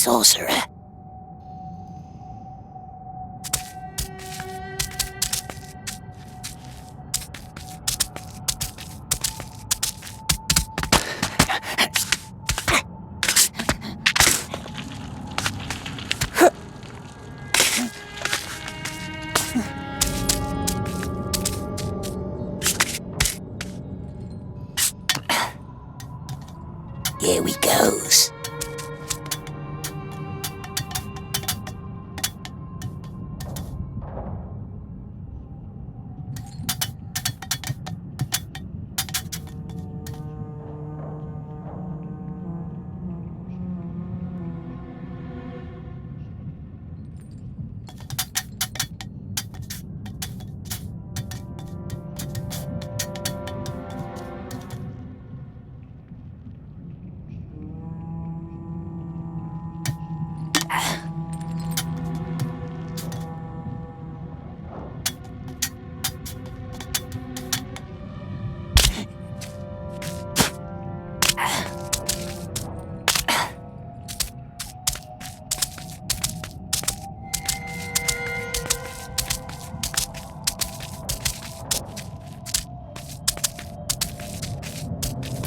sorcerer. Here we goes.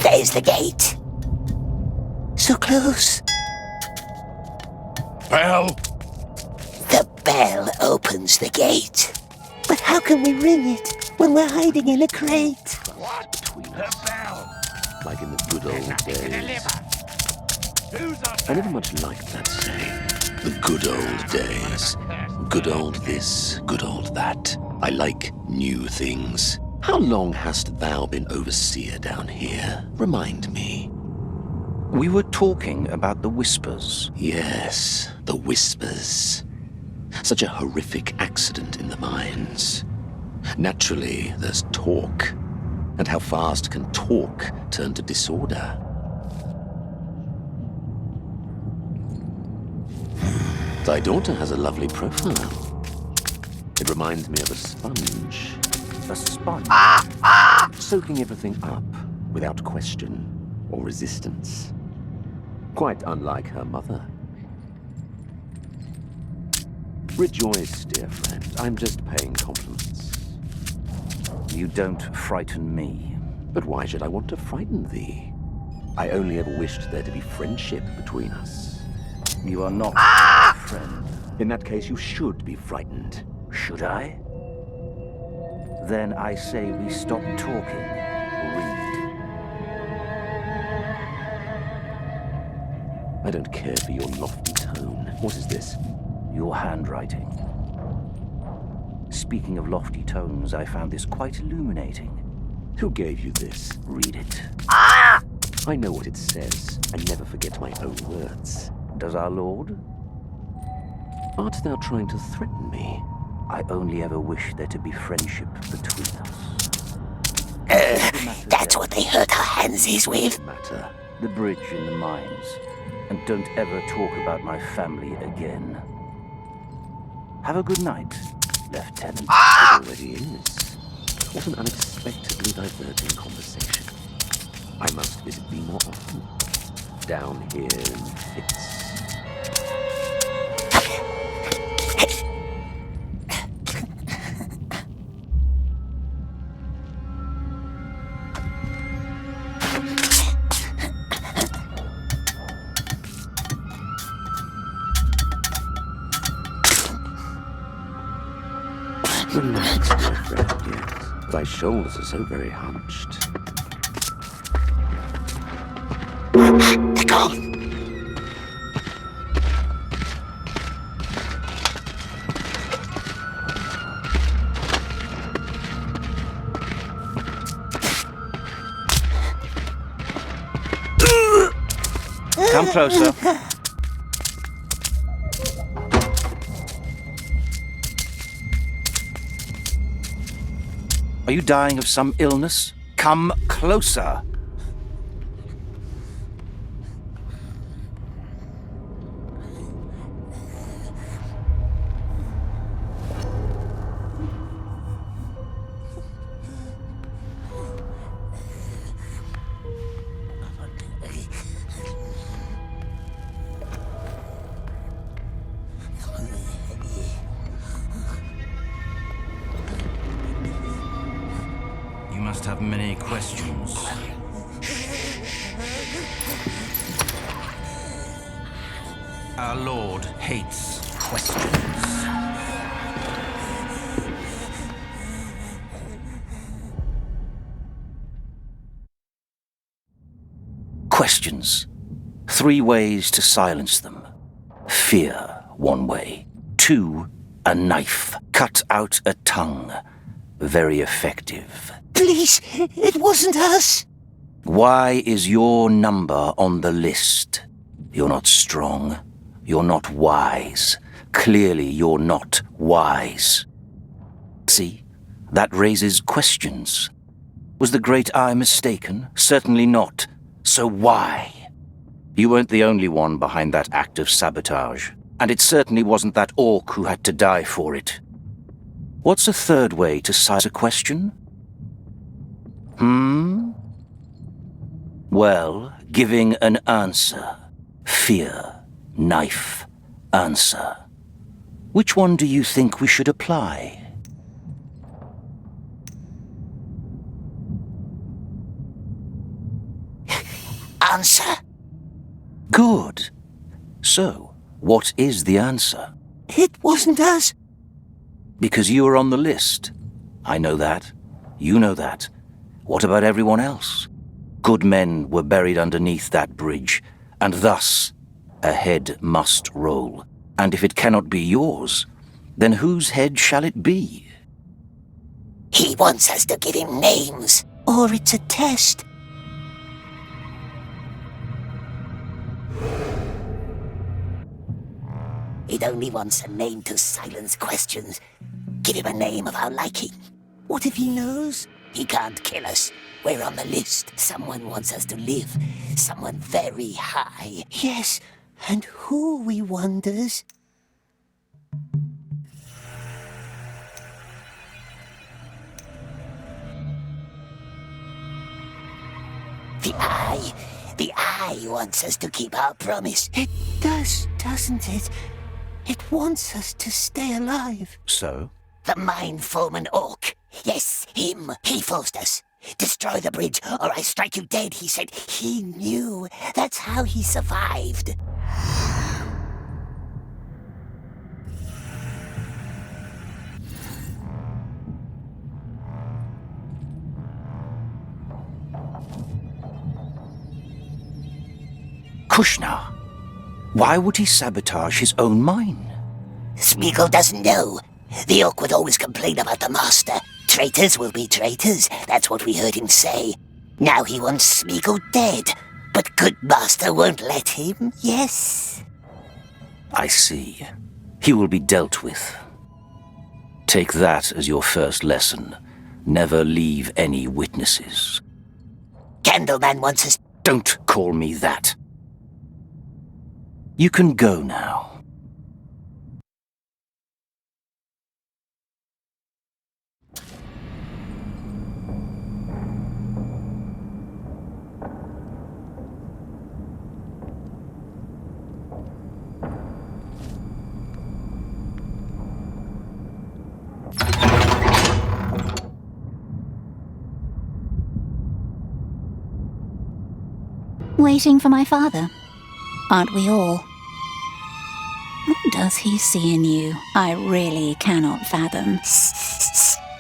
There's the gate. So close. Bell! The bell opens the gate. But how can we ring it when we're hiding in a crate? What? The bell! Like in the good old Nothing to days. deliver. Who's up I never much liked that saying. The good old days. Good old this, good old that. I like new things. How long hast thou been overseer down here? Remind me. We were talking about the Whispers. Yes, the Whispers. Such a horrific accident in the mines. Naturally, there's talk. And how fast can talk turn to disorder? Thy daughter has a lovely profile. It reminds me of a sponge. A sponge. Soaking everything up without question or resistance. Quite unlike her mother. Rejoice, dear friend. I'm just paying compliments. You don't frighten me. But why should I want to frighten thee? I only ever wished there to be friendship between us. You are not a friend. In that case, you should be frightened. Should I? Then I say we stop talking. Read. I don't care for your lofty tone. What is this? Your handwriting. Speaking of lofty tones, I found this quite illuminating. Who gave you this? Read it. I know what it says. I never forget my own words. Does our Lord? Art thou trying to threaten me? I only ever wish there to be friendship between us. That's what they hurt our handsies with. Matter. The bridge in the mines. And don't ever talk about my family again. Have a good night, Lieutenant. It already is. What an unexpectedly diverting conversation. I must visit thee more often. Down here in fits. Relax, my friend, yes. Thy shoulders are so very hunched. They're gone. Come closer. Are you dying of some illness? Come closer. have many questions. Our Lord hates questions. Questions. 3 ways to silence them. Fear, 1 way. 2, a knife. Cut out a tongue. Very effective. Please, it wasn't us. Why is your number on the list? You're not strong. You're not wise. Clearly, you're not wise. See? That raises questions. Was the Great Eye mistaken? Certainly not. So why? You weren't the only one behind that act of sabotage, and it certainly wasn't that orc who had to die for it. What's a 3rd way to silence a question? Well, giving an answer. Fear, knife, answer. Which one do you think we should apply? Answer. Good. So, what is the answer? It wasn't us. Because you were on the list. I know that. You know that. What about everyone else? Good men were buried underneath that bridge, and thus, a head must roll. And if it cannot be yours, then whose head shall it be? He wants us to give him names, or it's a test. It only wants a name to silence questions. Give him a name of our liking. What if he knows? He can't kill us. We're on the list. Someone wants us to live. Someone very high. Yes, and who, we wonders? The Eye wants us to keep our promise. It does, doesn't it? It wants us to stay alive. So? The Mind-Foreman Orc. Yes, him. He forced us. Destroy the bridge, or I strike you dead, he said. He knew. That's how he survived. Kushna. Why would he sabotage his own mine? Smeagol doesn't know. The Orc would always complain about the Master. Traitors will be traitors, that's what we heard him say. Now he wants Smeagol dead, but good Master won't let him, yes? I see. He will be dealt with. Take that as your first lesson. Never leave any witnesses. Candleman wants us... Don't call me that. You can go now. Waiting for my father. Aren't we all? What does he see in you? I really cannot fathom.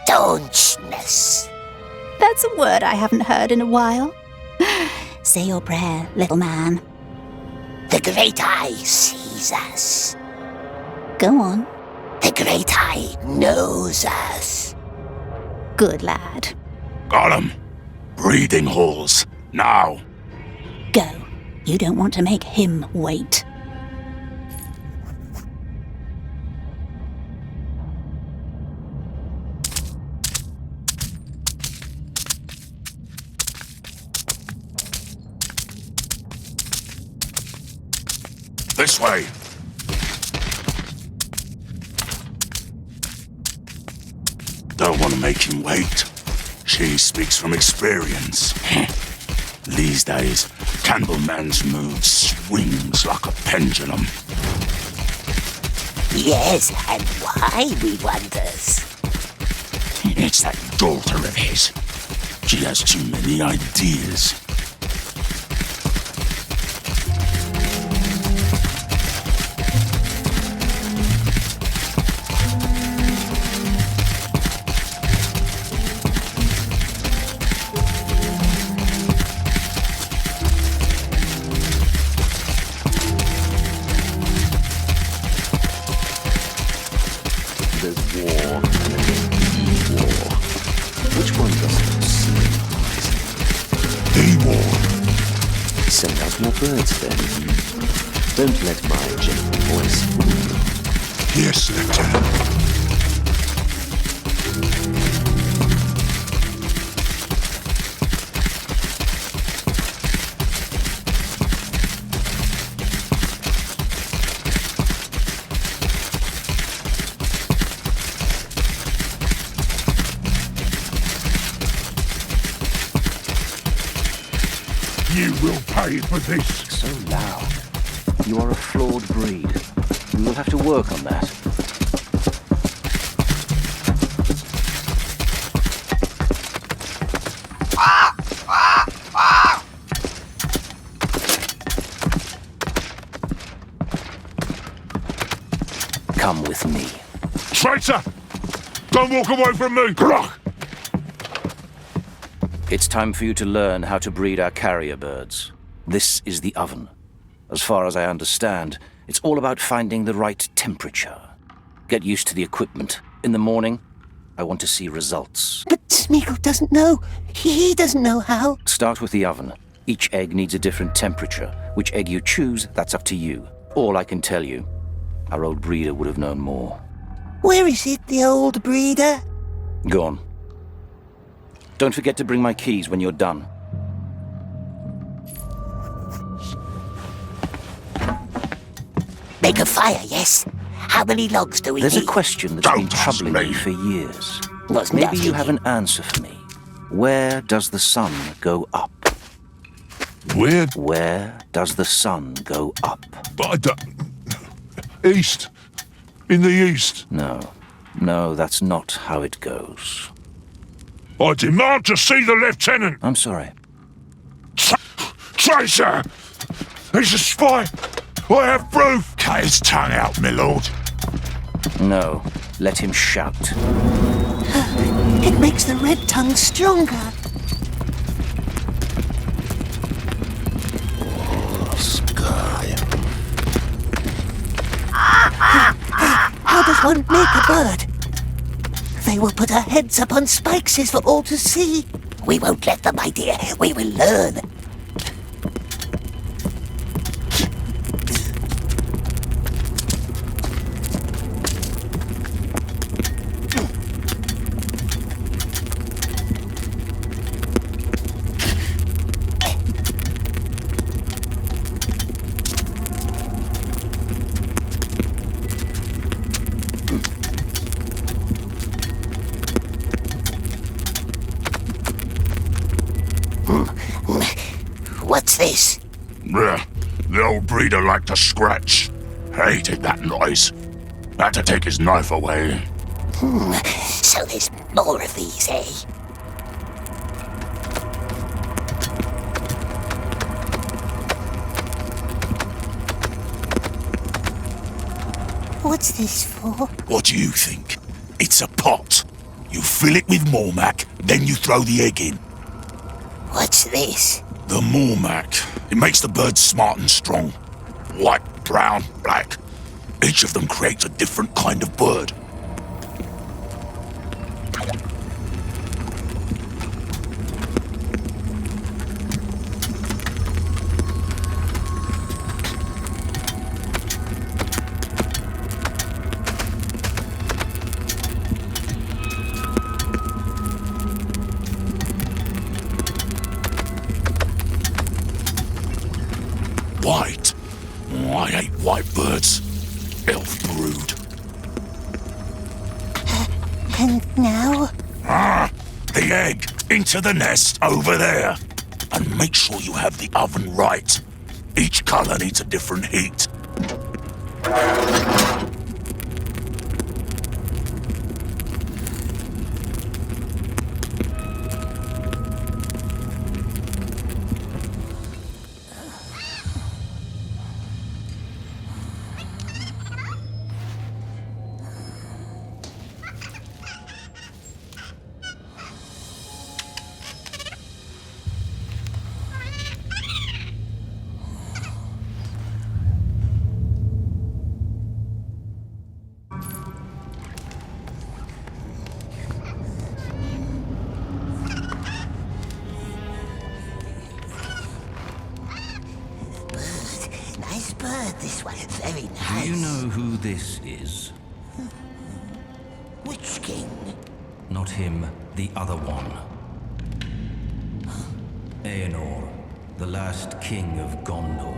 Staunchness. That's a word I haven't heard in a while. Say your prayer, little man. The Great Eye sees us. Go on. The Great Eye knows us. Good lad. Gollum! Breathing holes. Now! Go. You don't want to make him wait. This way! Don't want to make him wait. She speaks from experience. These days, Candleman's mood swings like a pendulum. Yes, and why, we wonders? It's that daughter of his. She has too many ideas. There's war and there's war. Which one doesn't seem War. Send out more birds then. Don't let my gentle voice fool you. Yes, Lieutenant. You will pay for this. So loud. You are a flawed breed. We will have to work on that. Come with me. Traitor! Don't walk away from me! Grog! It's time for you to learn how to breed our carrier birds. This is the oven. As far as I understand, it's all about finding the right temperature. Get used to the equipment. In the morning, I want to see results. But Smeagol doesn't know. He doesn't know how. Start with the oven. Each egg needs a different temperature. Which egg you choose, that's up to you. All I can tell you, our old breeder would have known more. Where is it, the old breeder? Go on. Don't forget to bring my keys when you're done. Make a fire, yes? How many logs do we There's need? a question that's Don't been troubling ask me. me for years. What's Maybe that you in have it? an answer for me. Where does the sun go up? Weird, Where does the sun go up? but I don't... East. In the east. No, that's not how it goes. I demand to see the lieutenant. I'm sorry. Traitor! He's a spy. I have proof. Cut his tongue out, my lord. No, let him shout. It makes the red tongue stronger. Sky. How does one make a bird? They will put our heads up on spikes for all to see. We won't let them, my dear. We will learn. What's this? The old breeder liked to scratch. Hated that noise. Had to take his knife away. So there's more of these, eh? What's this for? What do you think? It's a pot. You fill it with Mormac, then you throw the egg in. What's this? The Mormac. It makes the birds smart and strong. White, brown, black. Each of them creates a different kind of bird. White? Oh, I hate white birds. Elf brood. And now? The egg into the nest over there. And make sure you have the oven right. Each color needs a different heat. Nice bird, this one. Very Do nice. you know who this is? Which king? Not him, the other one. Aenor, the last king of Gondor.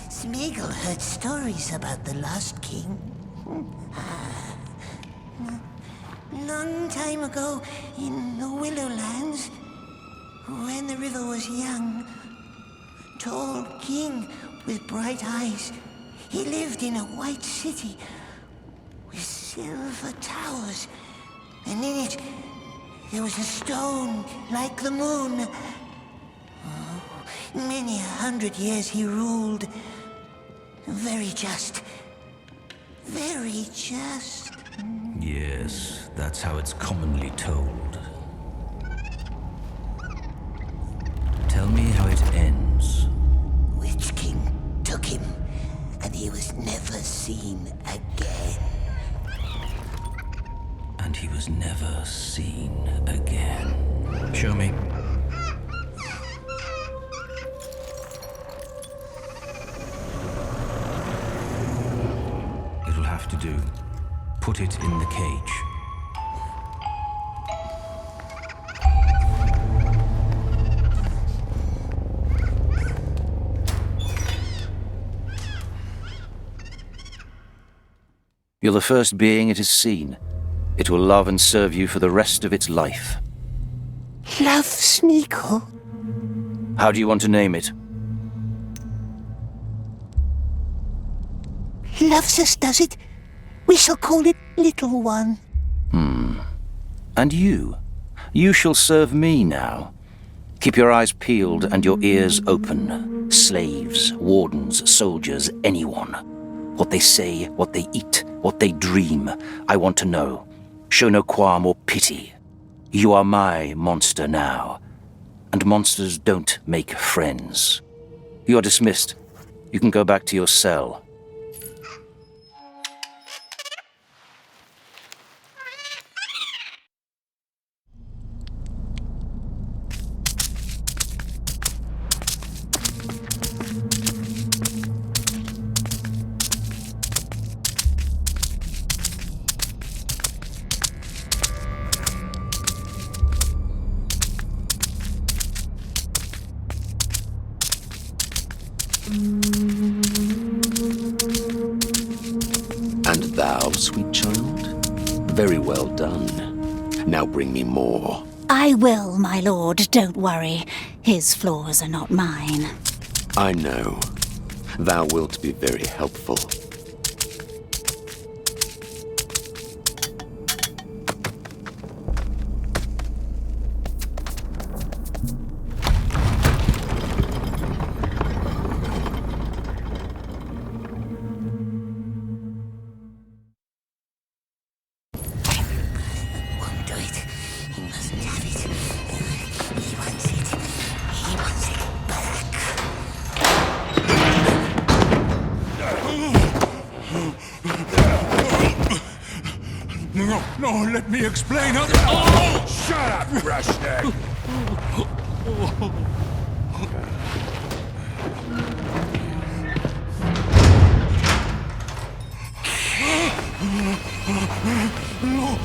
Smeagol heard stories about the lost king. Long time ago, in the Willowlands, when the river was young, tall king with bright eyes, he lived in a white city with silver towers, and in it there was a stone like the moon. Oh, many 100 years he ruled. Very just. Very just. Yes, that's how it's commonly told. Tell me how it ends. Witch King took him, and he was never seen again. And he was never seen again. Show me. It'll have to do. Put it in the cage. You're the first being it has seen. It will love and serve you for the rest of its life. Love Smeagol? How do you want to name it? Loves us, does it? We shall call it Little One. And you? You shall serve me now. Keep your eyes peeled and your ears open. Slaves, wardens, soldiers, anyone. What they say, what they eat, what they dream, I want to know. Show no qualm or pity. You are my monster now. And monsters don't make friends. You're dismissed. You can go back to your cell. And thou, sweet child? Very well done. Now bring me more. I will, my lord, don't worry. His flaws are not mine. I know. Thou wilt be very helpful. Won't do it. He mustn't have it. He wants it. He wants it back. No, let me explain how... Oh! Shut up, brushneck! No.